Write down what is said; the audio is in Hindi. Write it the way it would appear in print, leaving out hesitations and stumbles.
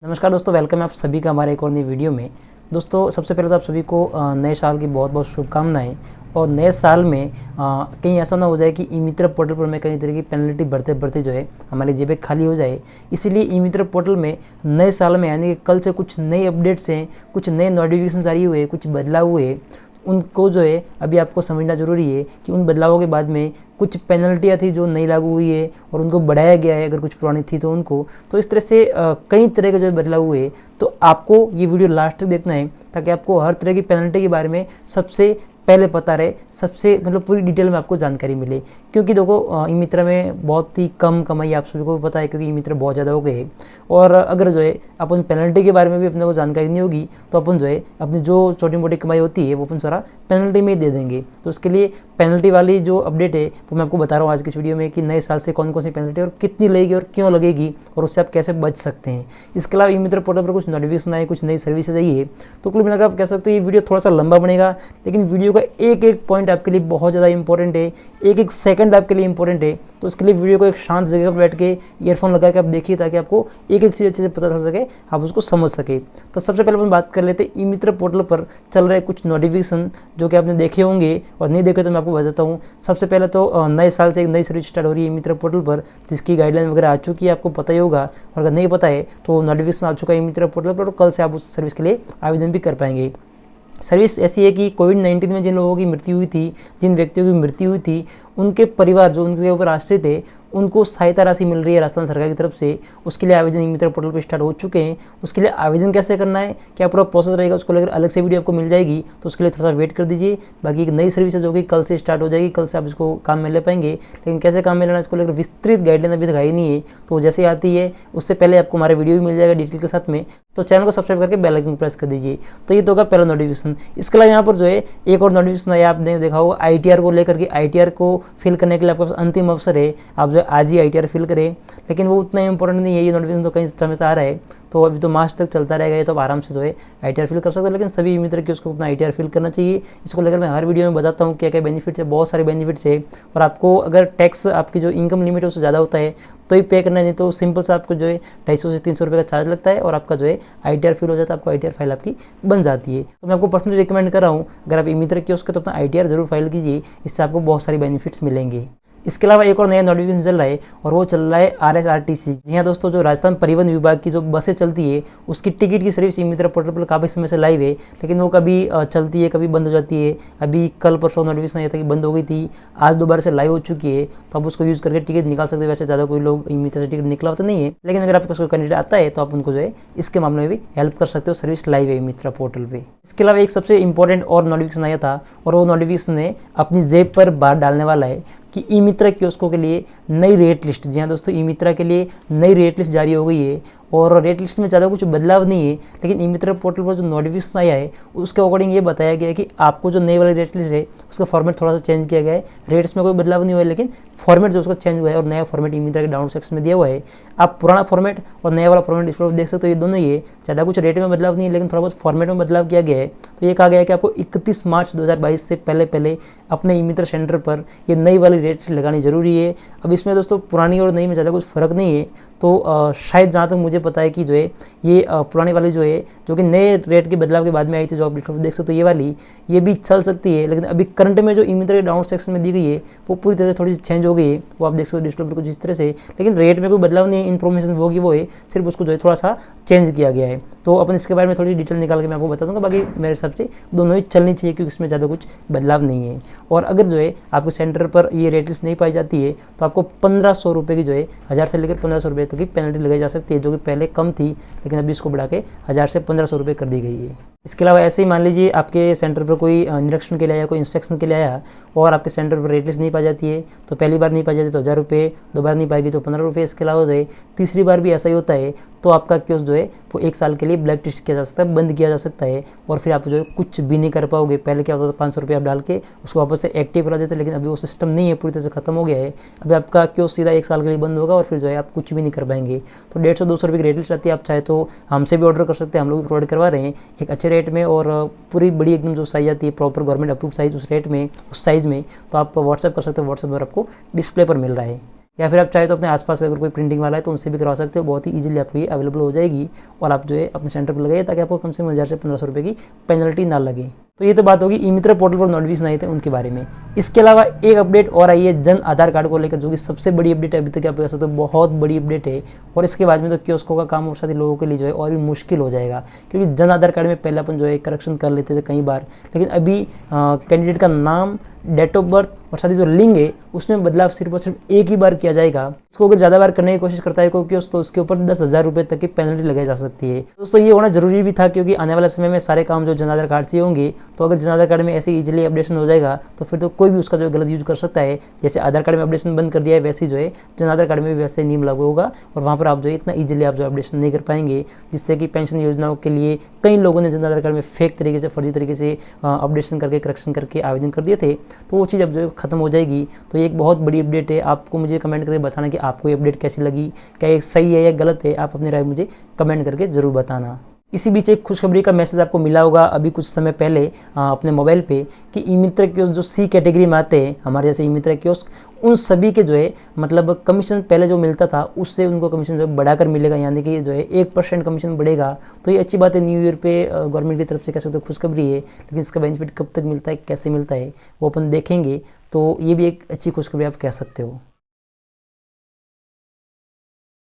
नमस्कार दोस्तों, वेलकम है आप सभी का हमारे एक और नई वीडियो में। दोस्तों, सबसे पहले तो आप सभी को नए साल की बहुत बहुत शुभकामनाएं। और नए साल में कहीं ऐसा ना हो जाए कि ई मित्र पोर्टल पर में कई तरह की पेनल्टी बढ़ते बढ़ते जो है हमारी जेबें खाली हो जाए। इसीलिए ई मित्र पोर्टल में नए साल में यानी कि कल से कुछ नए अपडेट्स हैं, कुछ नए नोटिफिकेशन जारी हुए, कुछ बदलाव हुए। उनको जो है अभी आपको समझना ज़रूरी है कि उन बदलावों के बाद में कुछ पेनल्टियाँ थी जो नई लागू हुई है और उनको बढ़ाया गया है, अगर कुछ पुरानी थी तो उनको। तो इस तरह से कई तरह के जो बदलाव हुए, तो आपको ये वीडियो लास्ट तक देखना है ताकि आपको हर तरह की पेनल्टी के बारे में सबसे पहले पता रहे, सबसे मतलब पूरी डिटेल में आपको जानकारी मिले। क्योंकि देखो, ई मित्र में बहुत ही कम कमाई आप सभी को भी पता है, क्योंकि ई मित्र बहुत ज़्यादा हो गए। और अगर जो है अपन पेनल्टी के बारे में भी अपने को जानकारी नहीं होगी तो अपन जो है अपनी जो छोटी मोटी कमाई होती है वो अपन सारा पेनल्टी में ही दे देंगे। तो उसके लिए पेनल्टी वाली जो अपडेट है वो मैं आपको बता रहा हूँ आज की इस वीडियो में कि नए साल से कौन कौन सी पेनल्टी और कितनी लगेगी और क्यों लगेगी और उससे आप कैसे बच सकते हैं। इसके अलावा ई मित्र पोर्टल पर कुछ नोटिफिकेशन आए, कुछ नई सर्विसेज आई है। तो कुल मिलाकर आप कह सकते हो ये वीडियो थोड़ा सा लंबा बनेगा, लेकिन वीडियो का एक एक पॉइंट आपके लिए बहुत ज़्यादा इंपॉर्टेंट है, एक एक सेकंड आपके लिए इंपॉर्टेंट है। तो उसके लिए वीडियो को एक शांत जगह पर बैठ के ईयरफोन लगा के आप देखिए ताकि आपको एक एक चीज़ अच्छे से पता चल सके, आप उसको समझ सके। तो सबसे पहले अपन बात कर लेते हैं ई मित्र पोर्टल पर चल रहे कुछ नोटिफिकेशन जो कि आपने देखे होंगे, और नहीं देखे तो मैं आपको बताता हूँ। सबसे पहले तो नए साल से एक नई सर्विस स्टार्ट हो रही है ई मित्र पोर्टल पर, जिसकी गाइडलाइन वगैरह आ चुकी है, आपको पता ही होगा। और अगर नहीं पता है तो नोटिफिकेशन आ चुका है ई मित्र पोर्टल पर, और कल से आप उस सर्विस के लिए आवेदन भी कर पाएंगे। सर्विस ऐसी है कि कोविड-19 में जिन लोगों की मृत्यु हुई थी, जिन व्यक्तियों की मृत्यु हुई थी, उनके परिवार जो उनके ऊपर आश्रित थे, उनको सहायता राशि मिल रही है राजस्थान सरकार की तरफ से। उसके लिए आवेदन ई मित्र पोर्टल पर स्टार्ट हो चुके हैं। उसके लिए आवेदन कैसे करना है, क्या पूरा प्रोसेस रहेगा, उसको लेकर अलग से वीडियो आपको मिल जाएगी, तो उसके लिए थोड़ा सा वेट कर दीजिए। बाकी एक नई सर्विस जो कि कल से स्टार्ट हो जाएगी, कल से आप इसको काम में ले पाएंगे। लेकिन कैसे काम में लेना, इसको लेकर विस्तृत गाइडलाइन अभी तक आई नहीं है। तो जैसे आती है उससे पहले आपको हमारा वीडियो भी मिल जाएगा डिटेल के साथ में। तो चैनल को सब्सक्राइब करके बेल आइकन प्रेस कर दीजिए। तो ये तो होगा पहला नोटिफिकेशन। इसके अलावा यहाँ पर जो है एक और नोटिफिकेशन आया, आपने देखा होगा ITR को लेकर के। ITR को फिल करने के लिए आपका अंतिम अवसर है, आप जो आज ही ITR फिल करें। लेकिन वो उतना इंपॉर्टेंट नहीं है, ये नोटिफिकेशन तो कहीं समय से आ रहा है, तो अभी तो मार्च तक चलता रहेगा। ये तो आप आराम से जो है ITR फिल कर सकते हैं। लेकिन सभी मित्र की उसको अपना ITR फिल करना चाहिए। इसको लेकर मैं हर वीडियो में बताता हूँ क्या क्या बेनिफिट्स है, बहुत सारे बेनिफिट्स है। और आपको अगर टैक्स आपकी जो इनकम लिमिट है उससे ज़्यादा होता है तो ही पे करना है, नहीं तो सिंपल सा आपको जो है 250 से 300 रुपये का चार्ज लगता है और आपका जो है ITR फिल हो जाता है, आपको ITR फाइल आपकी बन जाती है। तो मैं आपको पर्सनली रिकमेंड कर रहा हूँ, अगर आप ई मित्र की उसके तो अपना ITR जरूर फाइल कीजिए, इससे आपको बहुत सारे बेनिफिट्स मिलेंगे। इसके अलावा एक और नया नोटिफिकेशन चल रहा है और वो चल रहा है RSRTC। जी हाँ दोस्तों, जो राजस्थान परिवहन विभाग की जो बसें चलती है उसकी टिकट की सर्विस ई मित्र पोर्टल पर काफ़ी समय से लाइव है, लेकिन वो कभी चलती है, कभी बंद हो जाती है। अभी कल परसों नोटिफिकेशन आया था कि बंद हो गई थी, आज दोबारा से लाइव हो चुकी है। तो आप उसको यूज़ करके टिकट निकाल सकते हैं। वैसे ज़्यादा कोई लोग ई मित्र से टिकट निकला होता नहीं है, लेकिन अगर आपके पास कोई कैंडिडेट आता है तो आप उनको जो है इसके मामले में भी हेल्प कर सकते हो। सर्विस लाइव है ई मित्र पोर्टल पर। इसके अलावा एक सबसे इंपॉर्टेंट और नोटिफिकेशन आया था, और वो नोटिफिकेशन ने अपनी जेब पर बात डालने वाला है कि ई मित्र कियोस्कों के लिए नई रेट लिस्ट। जी हाँ दोस्तों, ई मित्र के लिए नई रेट लिस्ट जारी हो गई है। और रेट लिस्ट में ज़्यादा कुछ बदलाव नहीं है, लेकिन ई मित्र पोर्टल पर जो नोटिफिकेशन आया है उसके अकॉर्डिंग ये बताया गया है कि आपको जो नई वाली रेट लिस्ट है उसका फॉर्मेट थोड़ा सा चेंज किया गया है। रेट्स में कोई बदलाव नहीं हुआ है, लेकिन फॉर्मेट जो उसका चेंज हुआ है और नया फॉर्मेट ई मित्र के डाउनलोड सेक्शन में दिया हुआ है। आप पुराना फॉर्मेट और नया वाला फॉर्मेट इस पर देख सकते हो, ये दोनों ही है। ज़्यादा कुछ रेट में बदलाव नहीं है, लेकिन थोड़ा बहुत फॉर्मेट में बदलाव किया गया है। तो ये कहा गया है कि आपको 31 मार्च 2022 से पहले अपने ई मित्र सेंटर पर ये नई वाली रेट लगानी जरूरी है। अब इसमें दोस्तों पुरानी और नई में ज़्यादा कुछ फ़र्क नहीं है। तो शायद जहाँ तक मुझे पता है कि जो है ये पुरानी वाली जो है, जो कि नए रेट के बदलाव के बाद में आई थी, जो आप देख सकते हो ये वाली, ये भी चल सकती है। लेकिन अभी करंट में जो ई मित्र के डाउनलोड सेक्शन में दी गई है वो पूरी तरह से थोड़ी सी चेंज हो गई है। वो आप देख सकते हो डिस्प्ले पर कुछ इस तरह से, लेकिन रेट में कोई बदलाव नहीं है। इन्फॉर्मेशन वो की वो है, सिर्फ उसको जो है थोड़ा सा चेंज किया गया है। तो अपन इसके बारे में थोड़ी डिटेल निकाल के मैं आपको बता दूंगा। बाकी मेरे हिसाब से दोनों ही चलनी चाहिए, क्योंकि इसमें ज़्यादा कुछ बदलाव नहीं है। और अगर जो है आपके सेंटर पर ये रेट लिस्ट नहीं पाई जाती है तो आपको 1500 रुपये की जो है 1000 से लेकर 1500 रुपये तक की पेनल्टी लगाई जा सकती है, जो कि पहले कम थी, लेकिन अभी इसको बढ़ा के 1000 से 1500 रुपये कर दी गई है। इसके अलावा ऐसे ही मान लीजिए आपके सेंटर पर कोई निरीक्षण के लिए आया, कोई इंस्पेक्शन के लिए आया और आपके सेंटर पर रेट लिस्ट नहीं पाई जाती है, तो पहली बार नहीं पाई जाती तो 1000 रुपये, दो बार नहीं पाएगी तो 15 रुपये। इसके अलावा जो है तीसरी बार भी ऐसा ही होता है तो आपका कियोस्क जो है वो 1 साल के लिए ब्लैक लिस्ट किया जा सकता है, बंद किया जा सकता है। और फिर आप जो है कुछ भी नहीं कर पाओगे। पहले क्या होता था, 500 रुपये आप डाल के उसको वापस से एक्टिव करा देते, लेकिन अभी वो सिस्टम नहीं है, पूरी तरह से खत्म हो गया है। अभी आपका कियोस्क सीधा 1 साल के लिए बंद होगा और फिर जो है आप कुछ भी नहीं कर पाएंगे। तो 150-200 रुपये की रेट लिस्ट आती है। आप चाहे तो हमसे भी ऑर्डर कर सकते हैं, हम लोग भी प्रोवाइड करवा रहे हैं एक अच्छे रेट में, और पूरी बड़ी एकदम जो साइज आती है प्रॉपर गवर्नमेंट अप्रूव साइज, उस रेट में, उस साइज़ में। तो आप व्हाट्सएप कर सकते हो, व्हाट्सएप पर आपको डिस्प्ले पर मिल रहा है। या फिर आप चाहे तो अपने आसपास अगर कोई प्रिंटिंग वाला है तो उनसे भी करवा सकते हो, बहुत ही ईजिली आपको ये अवेलेबल हो जाएगी और आप जो है अपने सेंटर पर लगाइए ताकि आपको कम से कम 1000 से 1500 रुपये की पेनल्टी ना लगे। तो ये तो बात होगी ई मित्र पोर्टल पर नोटिफिकेशन आए थे उनके बारे में। इसके अलावा एक अपडेट और आई है जन आधार कार्ड को लेकर, जो कि सबसे बड़ी अपडेट है अभी तक आप कह सकते हो, बहुत बड़ी अपडेट है। और इसके बाद में तो कियोस्कों का काम और साथ ही लोगों के लिए जो है और भी मुश्किल हो जाएगा, क्योंकि जन आधार कार्ड में पहले अपन जो है करेक्शन कर लेते थे कई बार, लेकिन अभी कैंडिडेट का नाम, डेट ऑफ बर्थ और साथ ही जो लिंग है उसमें बदलाव सिर्फ और सिर्फ एक ही बार किया जाएगा। इसको अगर ज़्यादा बार करने की कोशिश करता है क्योंकि तो उसके ऊपर 10,000 रुपये तक की पेनल्टी लगाई जा सकती है। दोस्तों ये होना जरूरी भी था, क्योंकि आने वाले समय में सारे काम जो जन आधार कार्ड से होंगे, तो अगर जन आधार कार्ड में ऐसे इजीली अपडेशन हो जाएगा तो फिर तो कोई भी उसका जो गलत यूज कर सकता है। जैसे आधार कार्ड में अपडेशन बंद कर दिया है, वैसे ही जो है जन आधार कार्ड में भी वैसे नियम लागू होगा और वहाँ पर आप जो है इतना ईजिली आप जो अपडेशन नहीं कर पाएंगे, जिससे कि पेंशन योजनाओं के लिए कई लोगों ने जन आधार कार्ड में फेक तरीके से, फर्जी तरीके से अपडेशन करके, करेक्शन करके आवेदन कर दिए थे। तो वो चीज़ अब जो खत्म हो जाएगी। तो ये एक बहुत बड़ी अपडेट है। आपको मुझे कमेंट करके बताना कि आपको ये अपडेट कैसी लगी, क्या ये सही है या गलत है, आप अपनी राय मुझे कमेंट करके ज़रूर बताना। इसी बीच एक खुशखबरी का मैसेज आपको मिला होगा अभी कुछ समय पहले अपने मोबाइल पे कि ई मित्र कियोस्क जो सी कैटेगरी में आते हैं, हमारे जैसे ई मित्र कियोस्क, उन सभी के जो है मतलब कमीशन पहले जो मिलता था उससे उनको कमीशन जो है बढ़ाकर मिलेगा, यानी कि जो है 1% कमीशन बढ़ेगा। तो ये अच्छी बात है, न्यू ईयर पे गवर्नमेंट की तरफ से कह सकते हो खुशखबरी है, लेकिन इसका बेनिफिट कब तक मिलता है, कैसे मिलता है वो अपन देखेंगे। तो ये भी एक अच्छी खुशखबरी आप कह सकते हो।